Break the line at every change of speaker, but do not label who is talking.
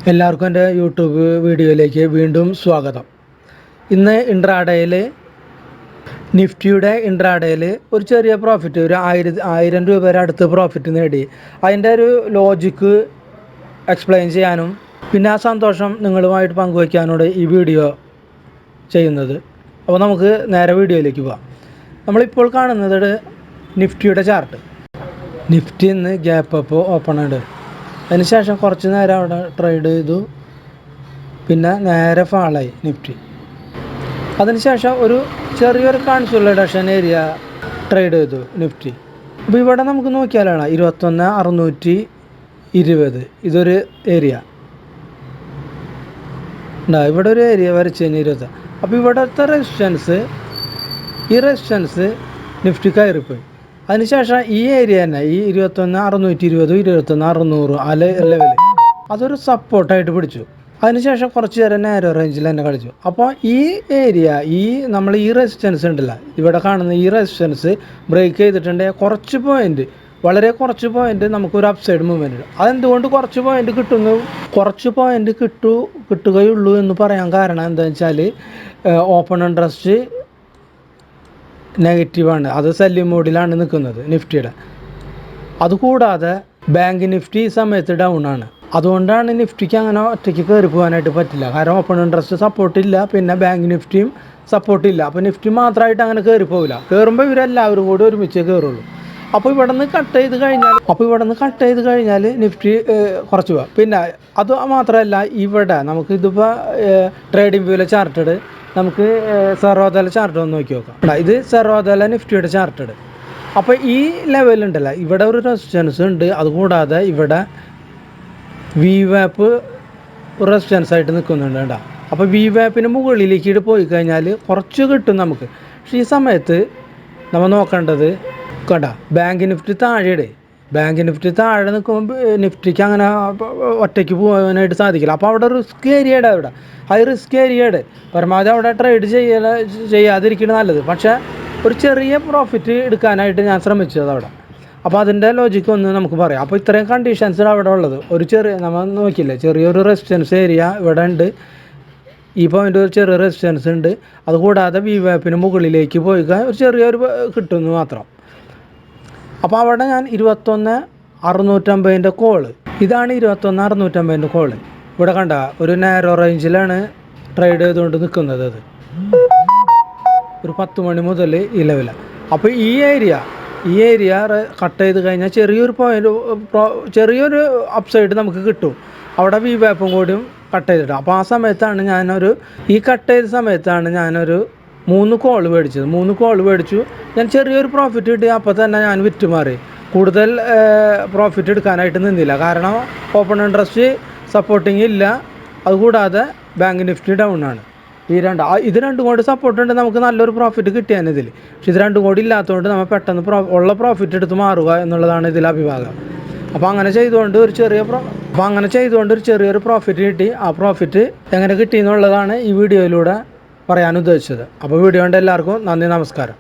എല്ലാവർക്കും എൻ്റെ യൂട്യൂബ് വീഡിയോയിലേക്ക് വീണ്ടും സ്വാഗതം. ഇന്ന് ഇൻട്രാഡേയിൽ നിഫ്റ്റിയുടെ ഇൻട്രാഡേയിൽ ഒരു ചെറിയ പ്രോഫിറ്റ്, ഒരു 1000 രൂപയുടെ അടുത്ത് പ്രോഫിറ്റ് നേടി. അതിൻ്റെ ഒരു ലോജിക്ക് എക്സ്പ്ലെയിൻ ചെയ്യാനും പിന്നെ ആ സന്തോഷം നിങ്ങളുമായിട്ട് പങ്കുവയ്ക്കാനോട് ഈ വീഡിയോ ചെയ്യുന്നത്. അപ്പോൾ നമുക്ക് നേരെ വീഡിയോയിലേക്ക് പോകാം. നമ്മളിപ്പോൾ കാണുന്നത് നിഫ്റ്റിയുടെ ചാർട്ട്. നിഫ്റ്റി ഇന്ന് ഗ്യാപ്പ് അപ്പ് ഓപ്പൺ ഉണ്ട്. അതിനുശേഷം കുറച്ച് നേരം അവിടെ ട്രേഡ് ചെയ്തു, പിന്നെ നേരെ ഫാളായി നിഫ്റ്റി. അതിനുശേഷം ഒരു ചെറിയൊരു കൺസോളിഡേഷൻ ഏരിയ ട്രേഡ് ചെയ്തു നിഫ്റ്റി. അപ്പോൾ ഇവിടെ നമുക്ക് നോക്കിയാലാണ് 21,620 ഇതൊരു ഏരിയ ഉണ്ടാ. ഇവിടെ ഒരു ഏരിയ വരച്ച് കഴിഞ്ഞാൽ 20. അപ്പോൾ ഇവിടുത്തെ ഈ റെസിസ്റ്റൻസ് നിഫ്റ്റി കയറിപ്പോയി. അതിനുശേഷം ഈ ഏരിയ തന്നെ, ഈ 21,620 21,600 ആ ലെവൽ അതൊരു സപ്പോർട്ടായിട്ട് പിടിച്ചു. അതിനുശേഷം കുറച്ച് നേരം നാരോ റേഞ്ചിൽ തന്നെ കളിച്ചു. അപ്പോൾ ഈ ഏരിയ, നമ്മൾ ഈ റെസിസ്റ്റൻസ് ഉണ്ടല്ലോ, ഇവിടെ കാണുന്ന ഈ റെസിസ്റ്റൻസ് ബ്രേക്ക് ചെയ്തിട്ടുണ്ടെങ്കിൽ കുറച്ച് പോയിന്റ്, വളരെ കുറച്ച് പോയിന്റ് നമുക്കൊരു അപ്സൈഡ് മൂവ്മെൻറ്റ് ഉണ്ട്. അതെന്തുകൊണ്ട് കുറച്ച് പോയിന്റ് കിട്ടുകയുള്ളൂ എന്ന് പറയാൻ കാരണം എന്താണെന്ന് വെച്ചാൽ, ഓപ്പൺ ഇൻട്രസ്റ്റ് നെഗറ്റീവാണ്, അത് സെല്ലിംഗ് മോഡിലാണ് നിൽക്കുന്നത് നിഫ്റ്റിയുടെ. അതുകൂടാതെ ബാങ്ക് നിഫ്റ്റി ഈ സമയത്ത് ഡൗൺ ആണ്. അതുകൊണ്ടാണ് നിഫ്റ്റിക്ക് അങ്ങനെ ഒറ്റയ്ക്ക് കയറി പോകാനായിട്ട് പറ്റില്ല. കാരണം ഓപ്പൺ ഇൻട്രസ്റ്റ് സപ്പോർട്ടില്ല, പിന്നെ ബാങ്ക് നിഫ്റ്റിയും സപ്പോർട്ടില്ല. അപ്പോൾ നിഫ്റ്റി മാത്രമായിട്ട് അങ്ങനെ കയറി പോകില്ല. കയറുമ്പോൾ ഇവരെല്ലാവരും കൂടി ഒരുമിച്ച് കയറുള്ളൂ. അപ്പോൾ ഇവിടെ നിന്ന് കട്ട് ചെയ്ത് കഴിഞ്ഞാൽ നിഫ്റ്റി കുറച്ച് പോകാം. പിന്നെ അത് മാത്രമല്ല, ഇവിടെ നമുക്ക് ഇതിപ്പോൾ ട്രേഡിംഗ് വ്യൂവിലെ ചാർട്ടഡ്, നമുക്ക് സർവോദല ചാർട്ട് ഒന്ന് നോക്കി നോക്കാം. ഇത് സർവോദല നിഫ്റ്റിയുടെ ചാർട്ടഡ്. അപ്പോൾ ഈ ലെവലുണ്ടല്ലോ, ഇവിടെ ഒരു റെസിസ്റ്റൻസ് ഉണ്ട്. അതുകൂടാതെ ഇവിടെ വി വാപ്പ് റെസിസ്റ്റൻസ് ആയിട്ട് നിൽക്കുന്നുണ്ട് കേട്ടോ. അപ്പോൾ വി വാപ്പിന് മുകളിലേക്ക് പോയി കഴിഞ്ഞാൽ കുറച്ച് കിട്ടും നമുക്ക്. പക്ഷേ ഈ സമയത്ത് നമ്മൾ നോക്കേണ്ടത് കേട്ടോ, ബാങ്ക് നിഫ്റ്റി താഴെ നിൽക്കുമ്പോൾ നിഫ്റ്റിക്ക് അങ്ങനെ ഒറ്റയ്ക്ക് പോകാനായിട്ട് സാധിക്കില്ല. അപ്പോൾ അവിടെ റിസ്ക് ഏരിയയുടെ, ഹൈ റിസ്ക് ഏരിയയുടെ പരമാവധി അവിടെ ട്രേഡ് ചെയ്യാതിരിക്കുന്നത് നല്ലത്. പക്ഷേ ഒരു ചെറിയ പ്രോഫിറ്റ് എടുക്കാനായിട്ട് ഞാൻ ശ്രമിച്ചത് അവിടെ. അപ്പോൾ അതിൻ്റെ ലോജിക്ക് ഒന്ന് നമുക്ക് പറയാം. അപ്പോൾ ഇത്രയും കണ്ടീഷൻസ് അവിടെ ഉള്ളത്, നമ്മൾ നോക്കിയില്ലേ, ചെറിയൊരു റെസിസ്റ്റൻസ് ഏരിയ ഇവിടെ ഉണ്ട്. ഈ പോയിൻ്റ് ഒരു ചെറിയ റെസിസ്റ്റൻസ് ഉണ്ട്. അതുകൂടാതെ വി വാപ്പിന് മുകളിലേക്ക് പോയി ഒരു ചെറിയൊരു കിട്ടുന്നു മാത്രം. അപ്പോൾ അവിടെ ഞാൻ 21,650 കോള്, ഇതാണ് 21,650 കോള്. ഇവിടെ കണ്ട ഒരു നാരോ റേഞ്ചിലാണ് ട്രേഡ് ചെയ്തുകൊണ്ട് നിൽക്കുന്നത്. അത് ഒരു 10 മണി മുതൽ ഈ ലെവലാണ്. അപ്പോൾ ഈ ഏരിയ കട്ട് ചെയ്ത് കഴിഞ്ഞാൽ ചെറിയൊരു അപ്സൈഡ് നമുക്ക് കിട്ടും. അവിടെ വി വാപ്പും കൂടിയും കട്ട് ചെയ്തിട്ട്. അപ്പോൾ ആ സമയത്താണ് കട്ട് ചെയ്ത സമയത്താണ് ഞാനൊരു 3 കോൾ മേടിച്ചു. ഞാൻ ചെറിയൊരു പ്രോഫിറ്റ് കിട്ടി. അപ്പോൾ തന്നെ ഞാൻ വിറ്റ് മാറി. കൂടുതൽ പ്രോഫിറ്റ് എടുക്കാനായിട്ട് നിന്നില്ല. കാരണം ഓപ്പൺ ഇൻട്രസ്റ്റ് സപ്പോർട്ടിങ് ഇല്ല, അതുകൂടാതെ ബാങ്ക് നിഫ്റ്റി ഡൗൺ ആണ്. ഇത് രണ്ടും കൂടി സപ്പോർട്ട് ഉണ്ട്, നമുക്ക് നല്ലൊരു പ്രോഫിറ്റ് കിട്ടിയാണ് ഇതിൽ. പക്ഷെ ഇത് രണ്ടും കൂടി ഇല്ലാത്തതുകൊണ്ട് നമ്മൾ പെട്ടെന്ന് ഉള്ള പ്രോഫിറ്റ് എടുത്ത് മാറുക എന്നുള്ളതാണ് ഇതിൽ അഭിഭാഗം. അപ്പോൾ അങ്ങനെ ചെയ്തുകൊണ്ട് ഒരു ചെറിയൊരു പ്രോഫിറ്റ് കിട്ടി. ആ പ്രോഫിറ്റ് എങ്ങനെ കിട്ടി എന്നുള്ളതാണ് ഈ വീഡിയോയിലൂടെ പറയാൻ ഉദ്ദേശിച്ചത്. അപ്പോൾ വീഡിയോ കണ്ട എല്ലാവർക്കും നന്ദി, നമസ്കാരം.